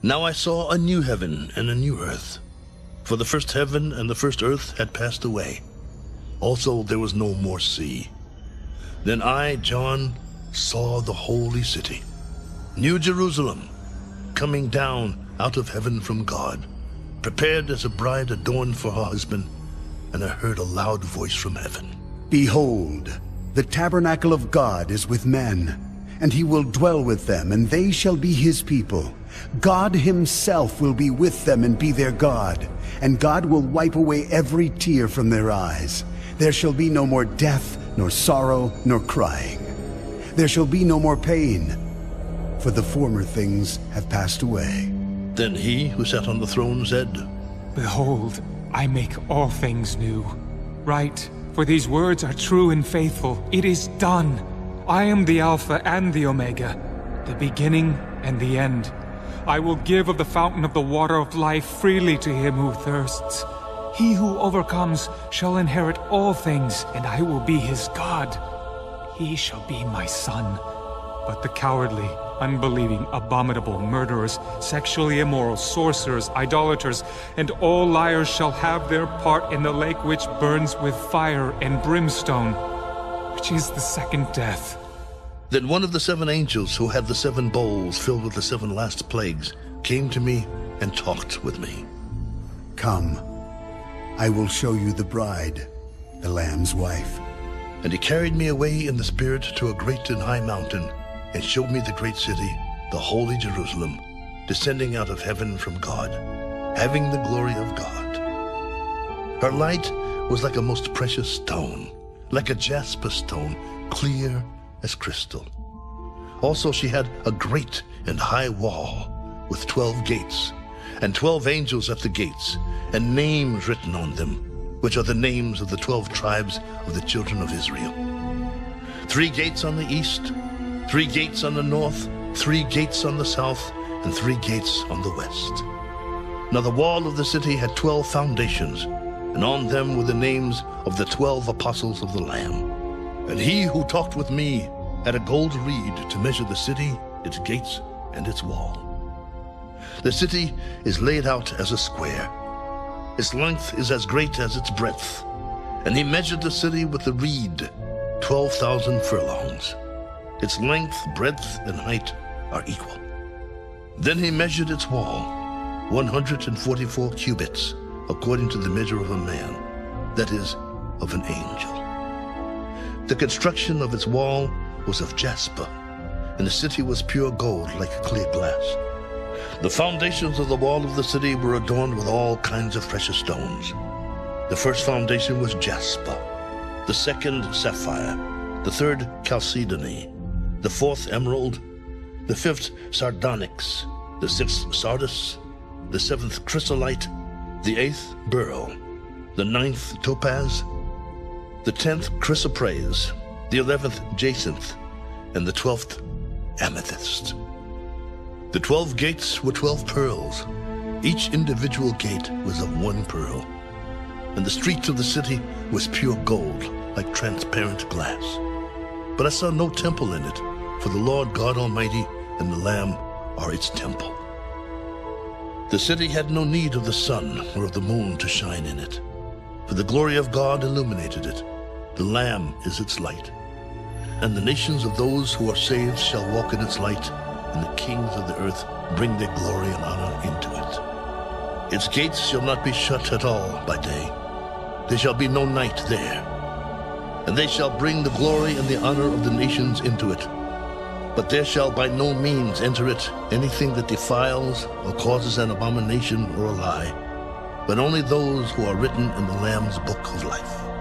Now I saw a new heaven and a new earth, for the first heaven and the first earth had passed away. Also there was no more sea. Then I, John, saw the holy city, New Jerusalem, coming down out of heaven from God, prepared as a bride adorned for her husband. And I heard a loud voice from heaven. Behold, the tabernacle of God is with men, and he will dwell with them, and they shall be his people. God himself will be with them and be their God, and God will wipe away every tear from their eyes. There shall be no more death, nor sorrow, nor crying. There shall be no more pain, for the former things have passed away. Then he who sat on the throne said, Behold, I make all things new. Write, for these words are true and faithful. It is done. I am the Alpha and the Omega, the beginning and the end. I will give of the fountain of the water of life freely to him who thirsts. He who overcomes shall inherit all things, and I will be his God. He shall be my son. But the cowardly, unbelieving, abominable, murderers, sexually immoral, sorcerers, idolaters, and all liars shall have their part in the lake which burns with fire and brimstone, which is the second death. Then one of the 7 angels who had the 7 bowls filled with the 7 last plagues came to me and talked with me. Come, I will show you the bride, the Lamb's wife. And he carried me away in the Spirit to a great and high mountain, and showed me the great city, the holy Jerusalem, descending out of heaven from God, having the glory of God. Her light was like a most precious stone, like a jasper stone, clear as crystal. Also she had a great and high wall with 12 gates, and 12 angels at the gates, and names written on them, which are the names of the 12 tribes of the children of Israel. 3 gates on the east, 3 gates on the north, 3 gates on the south, and 3 gates on the west. Now the wall of the city had 12 foundations, and on them were the names of the 12 apostles of the Lamb. And he who talked with me had a gold reed to measure the city, its gates, and its wall. The city is laid out as a square. Its length is as great as its breadth. And he measured the city with the reed, 12,000 furlongs. Its length, breadth, and height are equal. Then he measured its wall, 144 cubits, according to the measure of a man, that is, of an angel. The construction of its wall was of jasper, and the city was pure gold like clear glass. The foundations of the wall of the city were adorned with all kinds of precious stones. The first foundation was jasper, the second sapphire, the third chalcedony, the fourth emerald, the fifth sardonyx, the sixth sardis, the seventh chrysolite, the eighth beryl, the ninth topaz, the 10th chrysoprase, the 11th jacinth, and the 12th amethyst. The 12 gates were 12 pearls. Each individual gate was of 1 pearl. And the streets of the city was pure gold, like transparent glass. But I saw no temple in it, for the Lord God Almighty and the Lamb are its temple. The city had no need of the sun or of the moon to shine in it, for the glory of God illuminated it. The Lamb is its light. And the nations of those who are saved shall walk in its light, and the kings of the earth bring their glory and honor into it. Its gates shall not be shut at all by day. There shall be no night there. And they shall bring the glory and the honor of the nations into it. But there shall by no means enter it anything that defiles or causes an abomination or a lie, but only those who are written in the Lamb's book of life.